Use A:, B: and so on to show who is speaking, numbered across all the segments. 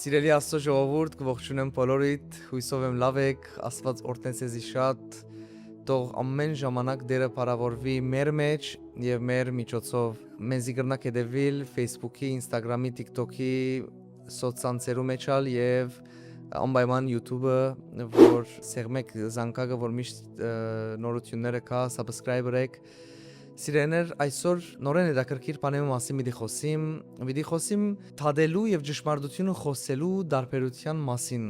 A: Սիրելի Աստծո ժողովուրդ, կողջունեմ բոլորիդ, հույսով եմ լավ եք, Աստված օրհնե ձեզի շատ, թող ամեն ժամանակ Տերը փառավորվի մեր մեջ եւ մեր միջոցով։ Մեզի կրնակ հետևել Facebook-ի, Instagram-ի, TikTok-ի, սոցցանցերու մեջալ եւ անպայման YouTube-ը, որ սեղմեք զանգակը, որ միշտ նորությունները կա, subscribe եք։ Սիրեներ, այսօր նորեն հետաքրքիր բաների մասին պիտի խոսիմ թադելու եւ ճշմարտությունը խոսելու դարբերության մասին։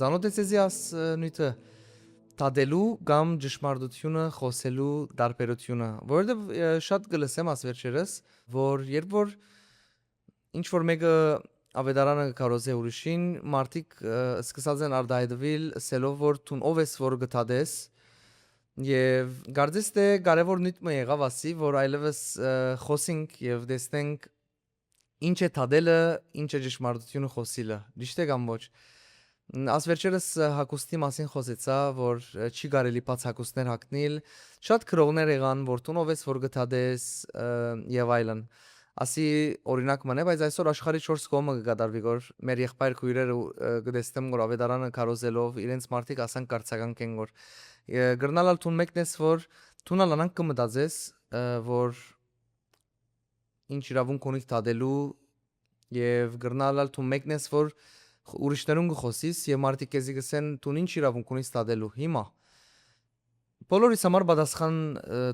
A: Ծանոթ եք ձեզի աս նույնը թադելու կամ ճշմարտությունը խոսելու դարբերությունը, որովհետեւ շատ կլսեմ աս վերջերս, որ երբ որ ինչ որ մեկը ավետարանը կարոզե ուրիշին, մարդիկ սկսած են արտահայտվել ասելով որ տուն ով ես որ գտադես Եվ գարձես թե կարևոր նույնը եղավ ասի, որ այլևս խոսենք եւ տեսնենք ինչ է թադելը, ինչ է ճշմարտությունը խոսիլը։ Ճիշտ է կամ ոչ։ Ասվերջերս հակոստի մասին խոսեցա, որ չի կարելի բաց հակոստներ հագնել, շատ քրողներ եղան, որ տունով ես որ գտադես եւ այլն։ Ասի օրինակ մնե, բայց այսօր աշխարհի 4 կողմը կգադարվի, որ մեր եղբայր քույրերը կտեսնեմ, որ ավետարանը կարոզելով իրենց մարդիկ ասան կարծական կեն որ Գրնալալ տուն մեկնես որ տունալ անանք կմտածես որ ինչ իրավունք ունիք թադելու եւ գրնալալ տուն մեկնես որ ուրիշներուն կխոսիս եւ մարդիկ քեզի գսեն տուն ինչ իրավունք ունիս թադելու հիմա բոլորիս համար պատասխան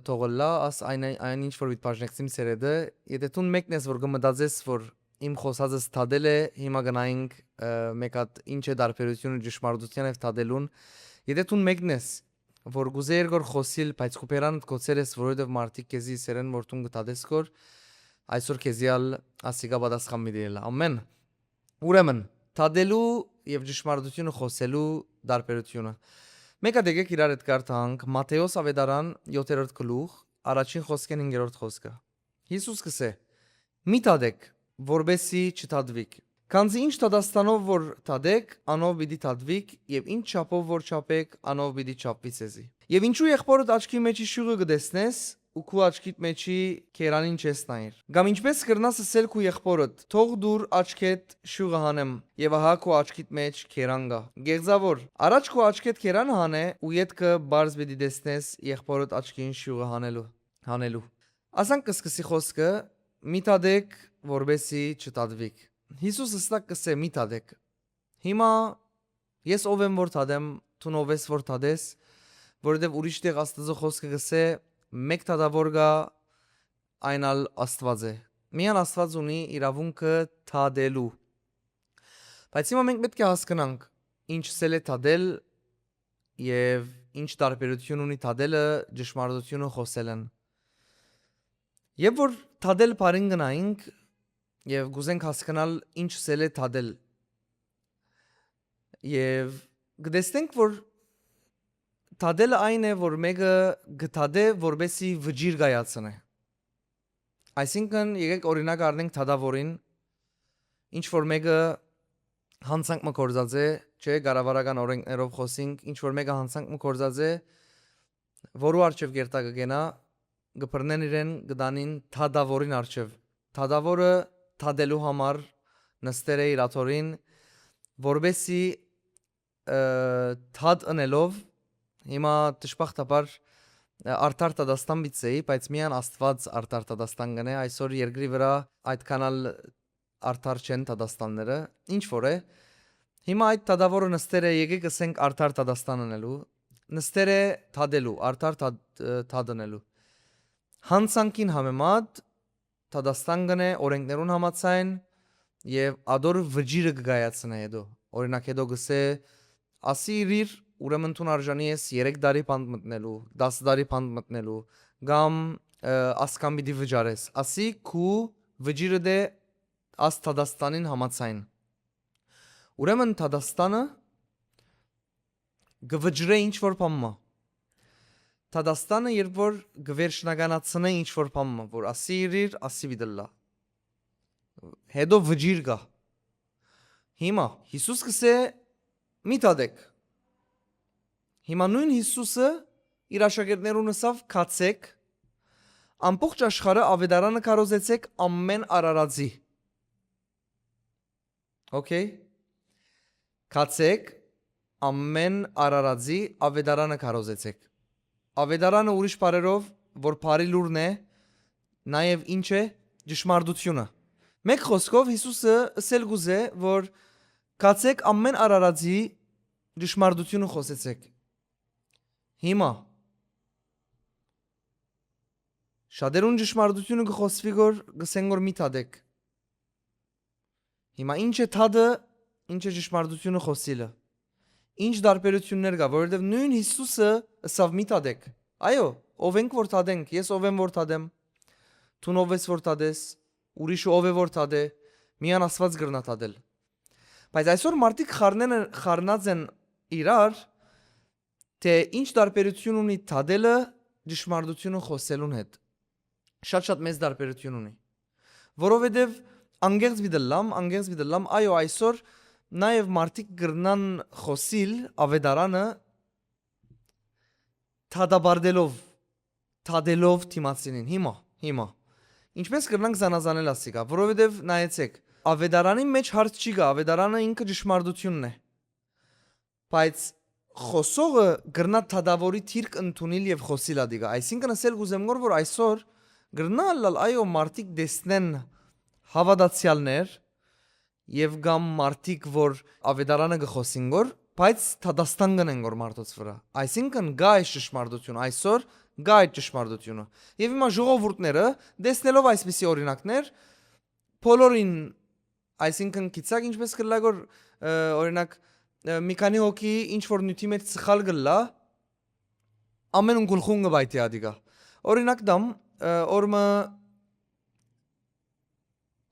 A: թողոլա աս այն ինչ որ վիճակնեցիմ սերեդը եթե տուն մեկնես որ կմտածես որ իմ խոսածս թադել է հիմա գնայինք մեկ հատ ինչ է դարբերությունը ճշմարտության եւ թադելուն եթե տուն մեկնես որ գուզեր գոր խոսիլ, բայց կուպերանդ կոցեր ես, որովհետև մարդիկ քեզի սերեն որ տուն գտադես գոր, այսօր քեզիալ ասիգա պատասխան մի դիել։ Ամեն։ Ուրեմն, թադելու եւ ճշմարտությունը խոսելու դարբերությունը։ Մեկ հատ եկեք իրար հետ կարդանք Մատթեոս ավետարան 7-րդ գլուխ, առաջին խոսքեն 5-րդ խոսքը։ Հիսուս կսե. Մի թադեք, որբեսի չթադվիք։ Քանզի ինչ թադաստանով որ թադեք, անով պիտի թադվիք, եւ ինչ չափով որ չափեք, անով պիտի չափվի ցեզի։ Եվ ինչու եղբորդ աչքի մեջի շուղը կդեսնես, ու քու աչքիդ մեջի քերանին չես նայր։ Կամ ինչպես կրնաս ասել քու եղբորդ, թող դուր աչքեդ շուղը հանեմ, եւ ահա քու աչքիդ մեջ քերան գա։ Գեղձավոր, առաջ քու աչքեդ քերան հանե, ու յետքը բարձ պիտի դեսնես եղբորդ աչքին շուղը հանելու։ Ասանք կսկսի խոսքը, մի թադեք, որբեսի չթադվիք։ Հիսուսը ստակ կսե մի թադեք։ Հիմա ես ով եմ որ թադեմ, տուն ով ես որ թադես, որովհետև ուրիշ տեղ Աստծո խոսքը կսե մեկ թադավոր գա այնալ Աստված է։ Միան Աստված ունի իրավունքը թադելու։ Բայց հիմա մենք պետք է հասկանանք ինչ սել է թադել եւ ինչ տարբերություն ունի թադելը ճշմարտությունը խոսելն։ Եվ որ թադել բարին գնայինք Եվ գուզենք հասկանալ ինչ սել է թադել Եվ գտեսնենք որ թադելը այն է որ մեկը գտադե որբեսի վճիր գայացնե Այսինքն եկեք օրինակ առնենք թադավորին ինչ որ մեկը հանցանք մը կորզած է չէ գարավարական օրենքներով խոսենք ինչ որ մեկը հանցանք մը կորզած է որու արչև գերտա կգենա գբռնեն իրեն գդանին թադավորին արչև թադավորը թադելու համար նստեր է իր աթորին որբեսի թադ ընելով հիմա դժբախտաբար արդար տադաստան բիցեի բայց միան Աստված արդար տադաստան գնե այսօր երկրի վրա այդքանալ արդար չեն տադաստանները ինչ որ է հիմա այդ թադավորը նստեր է եկեք ասենք արդար տադաստան ընելու նստեր է թադելու արդար թադ ընելու հանցանքին համեմատ Տադաստան գնե օրենքներուն համաձայն եւ ադոր վճիրը կգայացնե հետո օրինակ հետո գսե ասի իր ուրեմն տուն արժանի ես 3 տարի բանտ մտնելու 10 տարի բանտ մտնելու կամ ասկամ պիտի վճարես ասի քու վճիրը դե աս Տադաստանին համաձայն ուրեմն Տադաստանը գվճրե ինչ որ բամը Տադաստանը երբ որ գվերշնականացնե ինչ որ բամը որ ասի իր ասի վիդլա հետո վճիր գա հիմա Հիսուս կսե մի թադեք հիմա նույն Հիսուսը իր աշակերտներուն ասավ քացեք ամբողջ աշխարհը ավետարանը կարոզեցեք ամեն արարածի Okay Կացեք ամեն արարածի ավետարանը քարոզեցեք։ Ավետարանը ուրիշ բարերով, որ բարի լուրն է, նաև ինչ է ճշմարտությունը։ Մեկ խոսքով Հիսուսը ասել գուզե, որ կացեք ամեն արարածի ճշմարտությունը խոսեցեք։ Հիմա շատերուն ճշմարտությունը կխոսվի որ գսեն որ մի թադեք։ Հիմա ինչ է թադը, ինչ է ճշմարտությունը խոսիլը։ Ինչ դարբերություններ կա, որովհետև նույն Հիսուսը ասավ մի թադեք։ Այո, ով ենք որ թադենք, ես ով եմ որ թադեմ։ Տուն ով ես որ թադես, ուրիշը ով է որ թադե, միան Աստված գրնա թադել։ Բայց այսօր մարդիկ խառնած են իրար, թե ինչ դարբերություն ունի թադելը ճշմարտությունը խոսելուն հետ։ Շատ մեծ դարբերություն ունի։ Որովհետև անգեղծ վիդլամ, այո, այսօր նաև մարդիկ գրնան խոսիլ ավետարանը թադելով թիմացինին։ Հիմա ինչպես կրնանք զանազանել ասիկա, որովհետև նայեցեք, ավետարանի մեջ հարց չի գա, ավետարանը ինքը ճշմարտությունն է։ Բայց խոսողը գրնա թադավորի թիրք ընդունել եւ խոսիլ ադիգա։ Այսինքն ասել գուզեմ որ այսօր գրնալ այո մարդիկ դեսնեն հավատացյալներ եւ գամ մարդիկ որ ավետարանը գխոսին որ բայց թադաստան գնեն որ մարդոց վրա։ Այսինքն գա այս ճշմարտություն այսօր գա այդ ճշմարտությունը։ Եվ հիմա ժողովուրդները դեսնելով այսպիսի օրինակներ բոլորին այսինքն գիծակ ինչպես կլա որ օրինակ մի քանի հոգի ինչ որ նյութի մեջ սխալ գլա ամեն գլխուն գայթի ադիգա։ Օրինակ դամ օրմը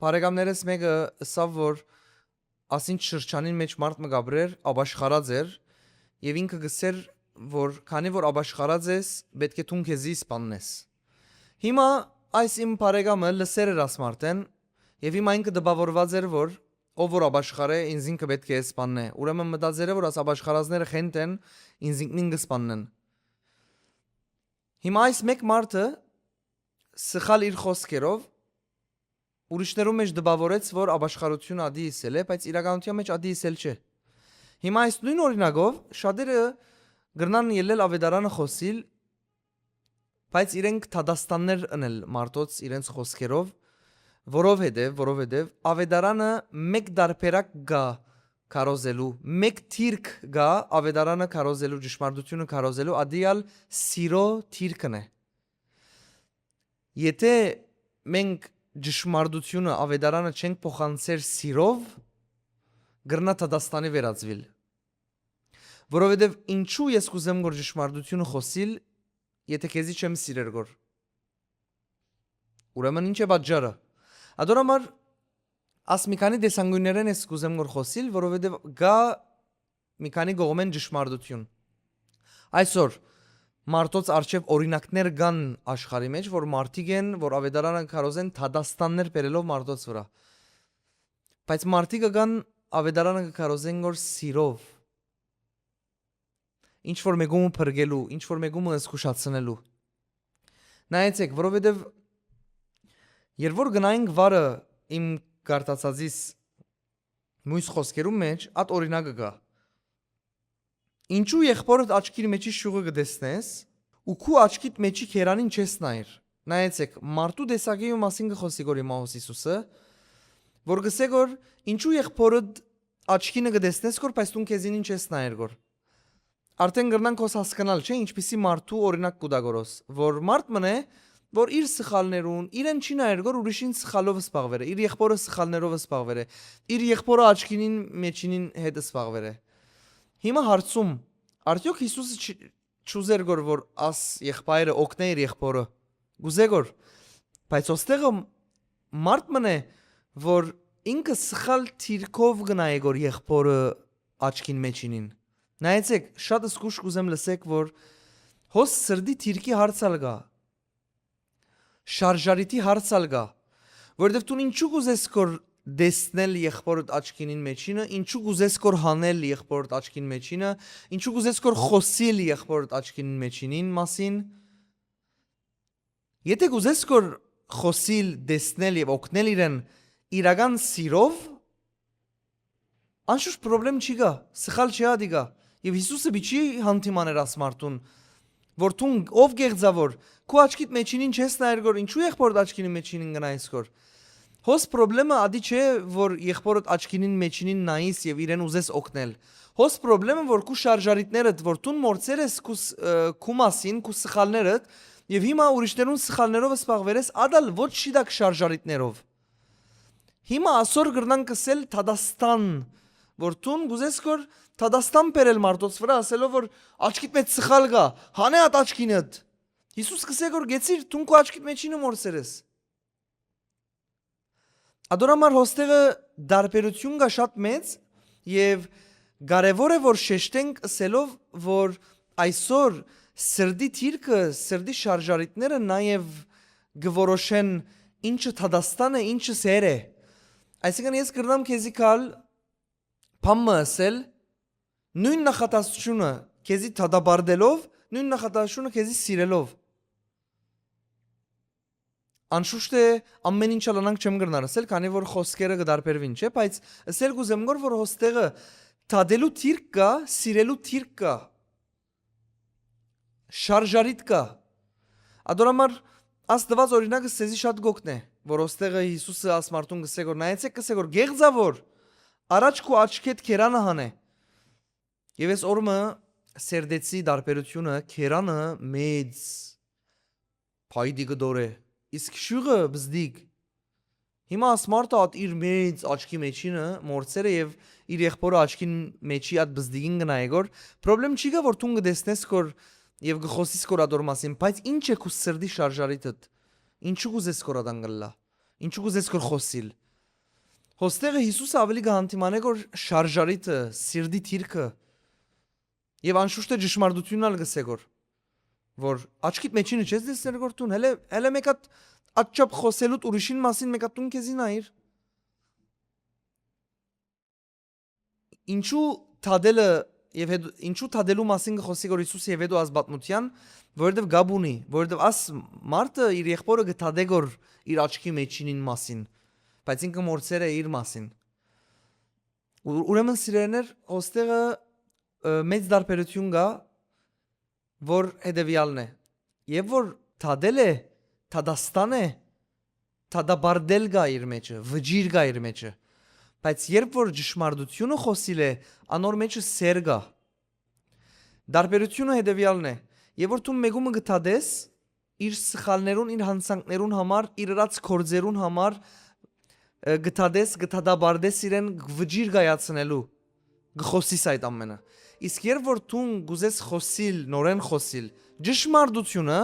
A: բարեկամներս մեկը ասավ որ ասին շրջանին մեջ մարդ մը գաբրեր աբաշխարած էր եւ ինքը գսեր որ քանի որ աբաշխարած ես պետք է թուն քեզի սպաննես։ Հիմա այս իմ բարեկամը լսեր էր ասմարտեն եւ հիմա ինքը դպավորված էր որ ով որ աբաշխարե ինձ ինքը պետք է սպաննե։ Ուրեմն մտածել է որ աս աբաշխարածները խենտեն ինձ ինքնին կսպաննեն։ Հիմա այս մեկ մարդը սխալ իր խոսքերով ուրիշներու մեջ դպավորեց որ աբաշխարությունը ադի իսել է, բայց իրականության մեջ ադի իսել չէ։ Հիմա այս նույն օրինակով շատերը գրնան ելել ավետարանը խոսիլ, բայց իրենք թադաստաններ ընել մարդոց իրենց խոսքերով, որովհետև ավետարանը մեկ դարբերակ գա քարոզելու, մեկ թիրք գա ավետարանը քարոզելու, ճշմարտությունը քարոզելու, ադիալ սիրո թիրքն է։ Եթե մենք ճշմարտությունը ավետարանը չենք փոխանցեր սիրով գրնա թադաստանի վերածվիլ։ Որովհետև ինչու ես կուզեմ որ ճշմարտությունը խոսիլ, եթե քեզի չեմ սիրեր գոր։ Ուրեմն ինչ է պատճառը։ Ադորամար աս մի քանի դեսանգույներեն ես կուզեմ որ խոսիլ, որովհետև գա մի քանի գողմեն ճշմարտություն։ Այսօր մարդոց արչև օրինակներ կան աշխարհի մեջ, որ մարդիկ են, որ ավետարանը քարոզեն թադաստաններ բերելով մարդոց վրա։ Բայց մարդիկը կան ավետարանը քարոզեն որ սիրով։ Ինչ որ մեկումը փրկելու, ինչ որ մեկումը զգուշացնելու։ Նայեցեք, որովհետև երբ որ գնայինք վարը իմ գարտացածից մույս խոսքերում մեջ, այդ օրինակը կա։ Ինչու եղբորդ աչքիր մեջի շուղը գտեսնես ու քու աչքիդ մեջի քերանին չես նայր։ Նայեցեք, մարդու դեսագեյու մասին գխոսի գոր Իմահոս Հիսուսը, որ գսե գոր ինչու եղբորդ աչքինը գտեսնես գոր, բայց դու քեզին չես նայր գոր։ Արդեն գրնանք ոս հասկանալ, չէ՞, ինչպիսի մարդու օրինակ կուդագորոս, որ մարդ մնե, որ իր սխալներուն, իրեն չի նայր գոր ուրիշին սխալով սպաղվեր է, իր եղբորը սխալներով սպաղվեր է, իր եղբորը աչքինին մեջինին հետ սպաղվեր է։ Հիմա հարցում, արդյոք Հիսուսը չուզեր գոր որ աս եղբայրը օգնե իր եղբորը։ Գուզե գոր, բայց ոստեղը մարդ մնե, որ ինքը սխալ թիրքով գնայ գոր եղբորը աչքին մեջինին։ Նայեցեք, շատ զգուշ կուզեմ լսեք, որ հոս սրդի թիրքի հարցալ գա, շարժարիթի հարցալ գա, որովհետև դու ինչու կուզես կոր դեսնել եղբորդ աչքինին մեջինը, ինչու կուզես կոր հանել եղբորդ աչքին մեջինը, ինչու կուզես կոր խոսիլ եղբորդ աչքին մեջինին մասին։ Եթե կուզես կոր խոսիլ, դեսնել եւ օգնել իրեն իրական սիրով, Անշուշտ պրոբլեմ չի գա, սխալ չի ադիգա։ Եվ Հիսուսը բիչի հանդիմաներ ասմարտուն, որ թուն ով գեղձավոր, քո աչքիդ մեջինին չես նայր գոր, ինչու եղբորդ աչքինի մեջինին գնայես գոր։ Հոս պրոբլեմը ադի չէ, որ եղբորդ աչքինին մեջինին նայիս եւ իրեն ուզես օգնել։ Հոս պրոբլեմը որ քու շարժարիտներդ, որ տուն մորցեր ես քու մասին, քու սխալներդ եւ հիմա ուրիշներուն սխալներով սպաղվեր ես, ադալ ոչ շիդակ շարժարիտներով։ Հիմա ասոր գրնան կսել Թադաստան, որ տուն գուզես կոր Թադաստան բերել մարդոց վրա, ասելով որ աչքիդ մեջ սխալ գա, հանե at աչքինդ։ Հիսուս կսե որ գեցիր տուն քո աչքիդ մեջինը մորցեր ես։ Ադորամար հոստեղը դարբերություն կա շատ մեծ եւ կարեւոր է որ շեշտենք ասելով որ այսօր սրդի թիրքը, սրդի շարժարիտները նաեւ գորոշեն ինչը Թադաստան է, ինչը սեր է։ Այսինքն ես կրնամ քեզի կալ փամը ասել նույն նախատասությունը քեզի թադաբարդելով, նույն նախատասությունը քեզի սիրելով։ Անշուշտ է ամեն ինչ ալանանք չեմ գրնար ասել, քանի որ խոսքերը կդարբերվին, չէ՞, բայց ասել կուզեմ գոր որ հոստեղը թադելու թիրք կա, սիրելու թիրք կա։ Շարժարիտ կա։ Ադորամար աստված օրինակը սեզի շատ գոքն է, որ հոստեղը Հիսուսը ասմարտուն գսե որ նայեցեք գսե որ գեղձավոր առաջ քո աչքեդ քերանը հանե։ Եվ ես օրմը սերդեցի դարբերությունը քերանը մեծ փայդի գդոր է, իսկ շուղը բզդիկ։ Հիմա ասմարտը ատ իր մեծ աչքի մեջինը մորցեր է եւ իր եղբորը աչքին մեջի ատ բզդիկին գնայ գոր, պրոբլեմ չի գա որ տուն գտեսնես կոր եւ գխոսիս կոր ադոր մասին, բայց ինչ է քու սրդի շարժարիտդ։ Ինչու գուզես կոր ադան գլլա։ Ինչու գուզես կոր խոսիլ։ Հոստեղը Հիսուսը ավելի գանտիմանե որ շարժարիտը, սիրդի թիրքը եւ անշուշտ է ճշմարտությունն ալ գսե գոր որ աչքիդ մեջինը չես դեսներ գոր տուն հələ մեկատ աչչապ խոսելուտ ուրիշին մասին մեկատ տուն քեզի նայիր ինչու թադելը եւ ինչու թադելու մասին գխոսի գոր Հիսուսը եւ հետո ազբատմության որովհետեւ գաբունի որովհետեւ աս մարդը իր եղբորը գտադե գոր իր աչքի մեջինին մասին բայց ինքը մորցեր է իր մասին ուրեմն սիրելիներ հոստեղը մեծ դարբերություն կա որ հետևյալն է եւ որ թադել է Թադաստան է թադաբարդել գա իր մեջը վճիր գա իր մեջը բայց երբ որ ճշմարտությունը խոսիլ է անոր մեջը սեր գա դարբերությունը հետևյալն է եւ որ դու մեգումը գտադես իր սխալներուն իր հանցանքներուն համար իր ռած կորձերուն համար գտադես գտադաբարդես իրեն վճիր գայացնելու գխոսիս այդ ամենը իսկ երբ որ դու գուզես խոսիլ նորեն խոսիլ ճշմարտությունը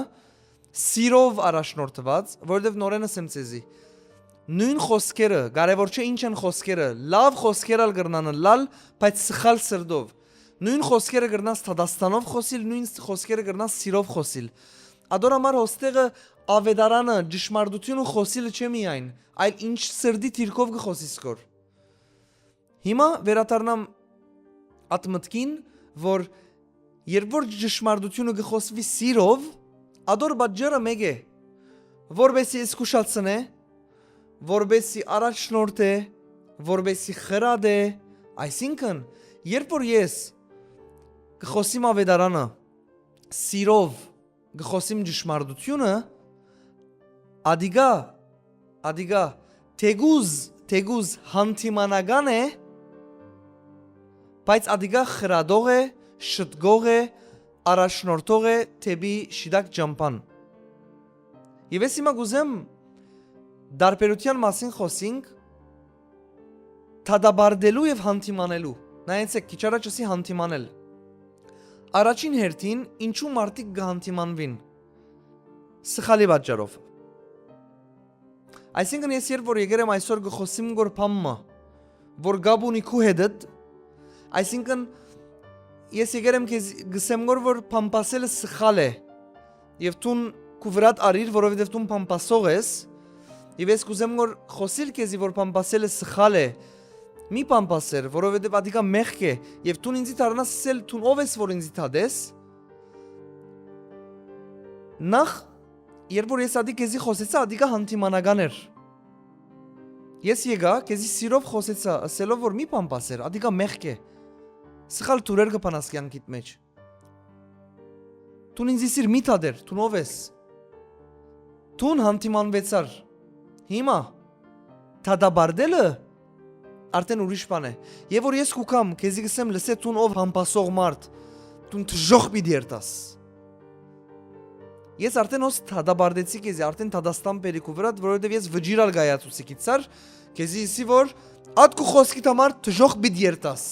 A: սիրով առաջնորդված որովհետև նորենս եմ ցեզի նույն խոսքերը կարևոր չէ ինչ են խոսքերը լավ խոսքեր ալ գրնանը լալ բայց սխալ սրդով նույն խոսքերը գրնաս Թադաստանով խոսիլ նույն խոսքերը գրնաս սիրով խոսիլ ադորամար հոստեղը ավետարանը ճշմարտությունը խոսիլը չէ միայն այլ ինչ սրդի թիրքով գխոսիս կոր հիմա վերադառնամ ատմտքին որ երբ որ ճշմարտությունը գխոսվի սիրով ադոր բաժերը մեկ է որբեսի իսկուշացնե որբեսի առաջնորդե որբեսի խրադե այսինքն երբ որ ես գխոսիմ ավետարանը սիրով գխոսիմ ճշմարտությունը ադիգա թեգուզ հանտիմանական է բայց ադիգա խրադող է շտգող է առաջնորդող է թեպի շիդակ ճամփան եւ ես հիմա գուզեմ դարբերության մասին խոսենք թադաբարդելու եւ հանտիմանելու նայեցեք քիչ առաջ ասի հանտիմանել առաջին հերթին ինչու մարդիկ գհանտիմանվին սխալի պատճառով այսինքն ես երբ որ եկել եմ այսօր գխոսիմ գոր փամմա որ գաբունի քու հետդ այսինքն ես եկել եմ քեզ գսեմ որ փամպասելը սխալ է եւ տուն քու վրատ արիր որովհետեւ տուն փամպասող ես եւ ես կուզեմ որ խոսիլ քեզի որ փամպասելը սխալ է մի փամպասեր որովհետեւ ադիկա մեղք է եւ տուն ինձի դառնաս ասել տուն ով ես որ ինձի թադես նախ երբ որ ես ադի քեզի խոսեցա ադիկա հանտիմանական էր Ես եկա, քեզի սիրով խոսեցա, ասելով որ մի բան պասեր, ադիգա մեղք է։ Սխալ տուրեր կփանաս կյանքիդ մեջ։ Տուն ինձ իսիր մի թադեր, տուն ով ես։ Տուն հանդիմանվեցար։ Հիմա թադաբարդելը արդեն ուրիշ բան է։ Եվ որ ես կուքամ, քեզի գսեմ լսե տուն ով համբասող մարդ, տուն թժող պիտի երտաս։ Ես արդեն ոս թադաբարդեցի քեզի, արդեն թադաստան պերիկու վրա, որովհետև ես վջիրալ գայացուցի կիցար, քեզի իսի որ ատկու խոսքիտ համար թժող պիտի երտաս։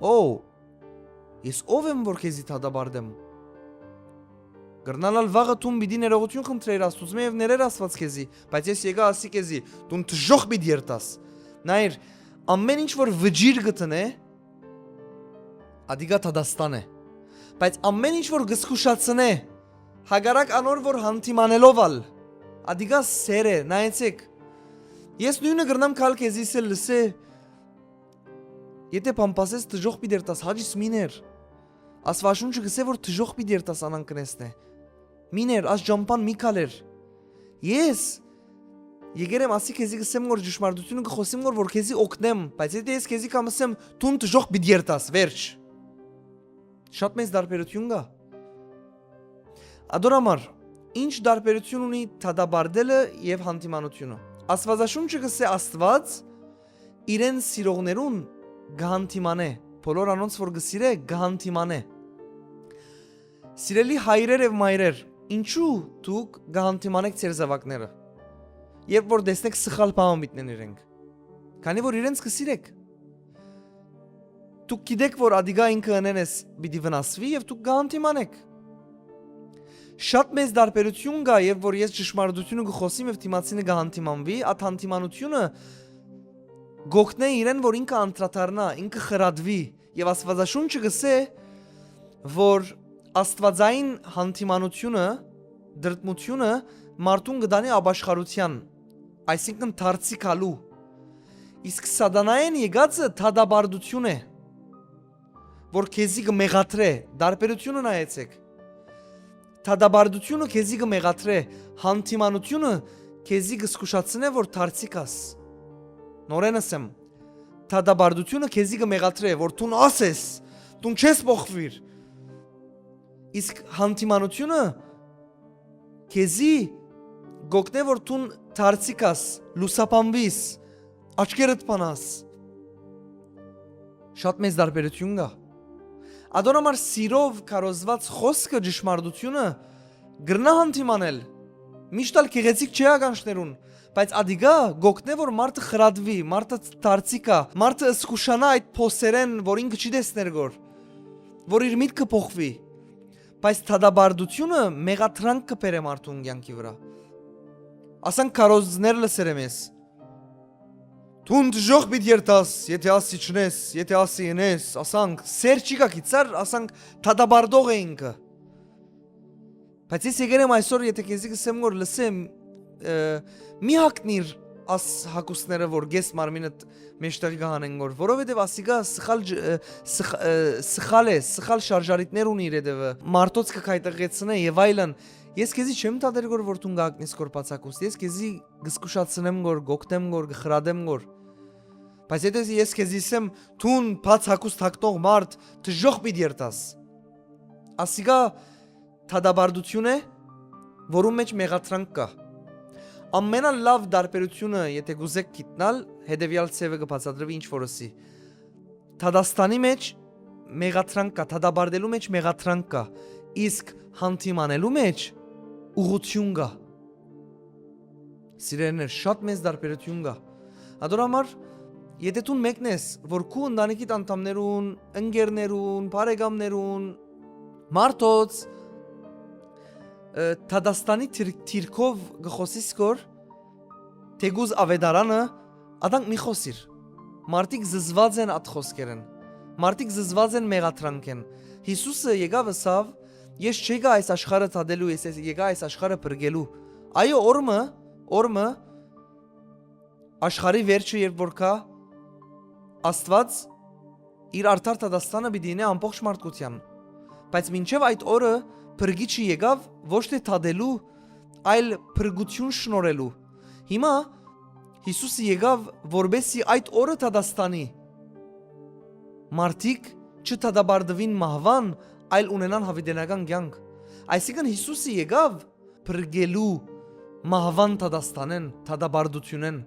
A: Օ, ես ով եմ որ քեզի թադաբարդեմ։ Գրնալալ վաղը տուն պիտի ներողություն խնդրեր Աստծուց եւ ներեր Աստված քեզի, բայց ես եկա ասի քեզի, տուն թժող պիտի երտաս։ Նայր, ամեն ինչ որ վջիր գտնե, ադիգա թադաստան է։ Բայց ամեն ինչ որ գսխուշացնե, հագարակ անոր որ հանդիմանելով ալ, ադիգա սեր է, նայեցեք։ Ես նույնը գրնամ կալ քեզի սել լսե, եթե պամպասես թժող պիտի երտաս, հաջիս միներ։ Աստվածաշունչը գսե որ թժող պիտի երտաս անանքնեսն է։ Միներ, աս ջամպան մի կալեր։ Ես եկերեմ ասի քեզի գսեմ որ ճշմարտությունը գխոսեմ որ քեզի օգնեմ, բայց եթե ես քեզի կամ ասեմ տուն թժող պիտի երտաս, վերջ։ Շատ մեծ դարբերություն կա։ Ադորամար, ինչ դարբերություն ունի թադաբարդելը եւ հանդիմանությունը։ Աստվածաշունչը գսե Աստված իրեն սիրողներուն գահանտիմանե, բոլոր անոնց որ գսիրե գահանտիմանե։ Սիրելի հայրեր եւ մայրեր, ինչու դուք գահանտիմանեք ձեր զավակները։ Երբ որ տեսնեք սխալ բան միտնեն իրենք։ Քանի որ իրենց կսիրեք։ Դուք գիտեք որ ադիգա ինքը ընենես պիտի վնասվի եւ դուք գահանտիմանեք։ Շատ մեծ դարբերություն կա եւ որ ես ճշմարտությունը գխոսիմ եւ թիմացինը գահանտիմանվի, այդ հանդիմանությունը գոքնե իրեն որ ինքը անդրադառնա, ինքը խրադվի եւ Աստվածաշունչը գսե որ Աստվածային հանդիմանությունը, դրդմությունը մարդուն կդանի ապաշխարության, այսինքն դարձի գալու։ Իսկ սատանային եկածը թադաբարդություն է, որ քեզի կմեղատրե, դարբերությունը նայեցեք։ Թադաբարդությունը քեզի կմեղատրե, հանդիմանությունը քեզի կզգուշացնե որ դարձի կաս։ Նորեն ասեմ, թադաբարդությունը քեզի կմեղատրե, որ տուն ասես, տուն չես փոխվիր։ Իսկ հանդիմանությունը քեզի գոկնե որ տուն դարձի կաս, լուսապանվիս, աչքերդ պանաս։ Շատ մեծ դարբերություն կա։ Ադոնամար սիրով կարոզված խոսքը ճշմարտությունը գրնա հանդիմանել։ Միշտ ալ գեղեցիկ չի ականջներուն, բայց ադիգա գոկնե որ մարդը խրադվի, մարդը դարձի կա, մարդը զգուշանա այդ փոսերեն, որ ինքը չի տեսներ գոր, որ իր միտքը փոխվի։ Բայց թադաբարդությունը մեղադրանք կբերե մարդուն կյանքի վրա։ Ասանք կարոզներ լսերեմ ես։ Տուն թժող պիտի երտաս, եթե ասի չնես, եթե ասի ենես, ասանք սեր չի կա կիցար, ասանք թադաբարդող է ինքը։ Բայց ես եկերեմ այսօր եթե քեզի գսեմ որ լսեմ մի հակնիր աս հակուսները որ գես մարմինդ մեջտեղի գահանեն գոր, որովհետև ասիգա սխալ է, սխալ շարժարիտներ ունի իր հետևը, մարդոց կքայտեղեցնե եւ այլն։ Ես քեզի չեմ տադեր գոր որ տուն գակնիս գոր բացակուս, ես քեզի գսկուշացնեմ գոր, գոկտեմ գոր, գխրադեմ գոր։ Բայց եթե ես քեզի ասեմ տուն բացակուս թակտող մարդ թժող պիտի երտաս։ Ասիգա թադաբարդություն է, որում մեջ մեղադրանք կա։ Ամենալավ դարբերությունը, եթե գուզեք գիտնալ, հետևյալ ցևը կբացատրվի ինչ որսի։ Թադաստանի մեջ մեղադրանք կա, թադաբարդելու մեջ մեղադրանք կա, իսկ հանդիմանելու մեջ ուղղություն կա։ Սիրելիներ, շատ մեծ դարբերություն կա։ Ադորամար, եթե դու մեկն ես, որ քու ընտանիքիդ անդամներուն, ընկերներուն, բարեկամներուն, մարդոց Թադաստանի թիրքով գխոսիս գոր, թեգուզ ավետարանը, ադանք մի խոսիր։ Մարդիկ զզված են այդ խոսքերեն, մարդիկ զզված են մեղադրանք են։ Հիսուսը եկավ ասավ, ես չեկա այս աշխարհը թադելու, ես եկա այս աշխարհը բրգելու։ Այո, օրմը աշխարհի վերջը երբ որ կա, Աստված իր արդար Թադաստանը պիտի ինե ամբողջ մարդկության։ Բայց մինչև այդ օրը Փրկիչը եկավ ոչ թե թադելու, այլ փրկություն շնորհելու։ Հիմա Հիսուսը եկավ, որբեսի այդ օրը տադաստանի։ Մարդիկ չտադաբարդվին մահվան, այլ ունենան հավիտենական կյանք։ Այսինքն Հիսուսը եկավ փրկելու մահվան տադաստանեն, տադաբարդությունեն։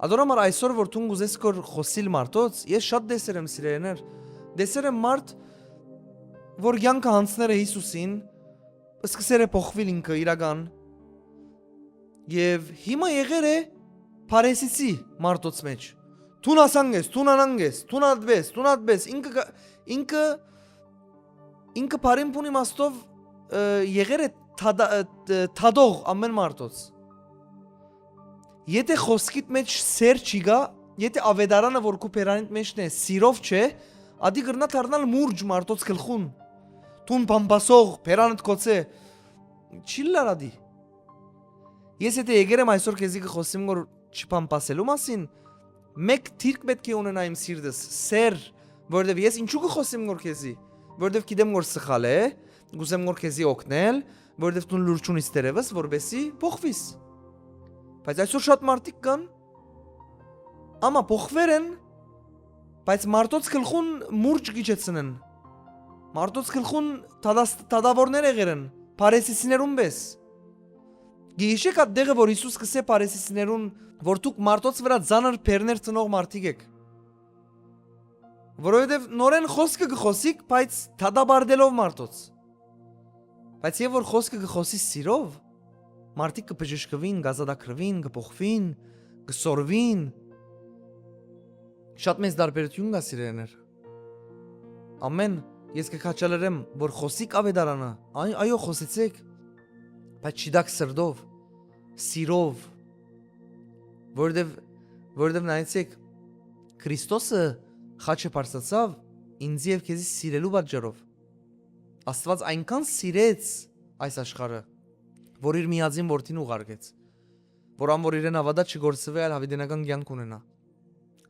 A: Ադորամար այսօր որ դու գուզես կոր խոսիլ մարդոց, ես շատ դեսեր եմ սիրելիներ։ Դեսեր եմ մարդ, որ կյանքը հանցներ է Հիսուսին, սկսեր է փոխվել ինքը իրական։ Եվ հիմա եղեր է Փարեսիցի մարդոց մեջ։ Տուն ասանգես, տուն անանգես, տուն ադբես, ինքը բարին բունի մաստով եղեր է թադող ամեն մարդոց։ Եթե խոսքիտ մեջ սեր չի գա, եթե ավետարանը որ քու պերանիտ մեջն է սիրով չէ, ադի գրնա դառնալ մուրջ մարդոց գլխուն։ Տուն բամբասող պերանիտ կոցե չի լարադի։ Ես եթե եկեր եմ այսօր քեզի կխոսեմ որ չբամբասելու մասին, մեկ թիրք պետք է ունենա իմ սիրտս, սեր, որովհետև ես ինչու կխոսեմ որ քեզի, որովհետև գիտեմ որ սխալ է, գուզեմ որ քեզի օգնել, որովհետև դու լուրջ ունիս դերևս, որբեսի փոխվիս։ Բայց այսօր շատ մարդիկ կան, ամա փոխվեր են, բայց մարդոց գլխուն մուրջ գիջեցնեն։ Մարդոց գլխուն տադավորներ եղեր են, Փարեսիցիներուն պես։ Գիշեք այդ դեղը որ Հիսուս կսե Փարեսիցիներուն, որ դուք մարդոց վրա ծանր բերներ ծնող մարդիկ եք։ Որովհետև նորեն խոսքը կխոսիկ, բայց տադաբարդելով մարդոց։ Բայց եւ որ խոսքը կխոսի սիրով, մարդիկ կբժշկվին, գազադակրվին, կփոխվին, կսորվին։ Շատ մեծ դարբերություն կա սիրելիներ։ Ամեն ես կքաչալերեմ, որ խոսիկ ավետարանը, այո խոսեցեք, բայց չդակ սրդով, սիրով, որովհետև նայեցեք, Քրիստոսը խաչը բարձրացավ ինձ եւ քեզի սիրելու պատճառով։ Աստված այնքան սիրեց այս աշխարհը, որ իր միածին որդին ուղարկեց, որ ան որ իրեն ավադա չգործվի, այլ հավիտենական կյանք ունենա։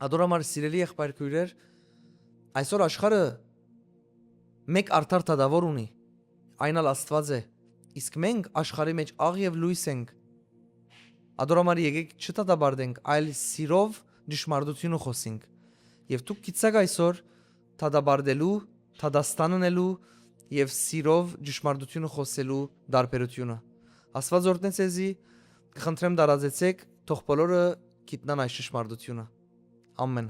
A: Ադորամար սիրելի եղբայրքույրեր, այսօր աշխարհը մեկ արդար տադավոր ունի, այն ալ Աստված է, իսկ մենք աշխարհի մեջ աղ եւ լույս ենք։ Ադորամար եկեք չտադաբարդենք, այլ սիրով ճշմարտությունը խոսենք։ Եվ դուք գիտեք այսօր տադաբարդելու, տադաստանելու եւ սիրով ճշմարտությունը խոսելու դարբերությունը։ Աստված օրհնե ձեզի, կխնդրեմ դարազեցեք, թող բոլորը գիտնան այս ճշմարտությունը։ Ամեն։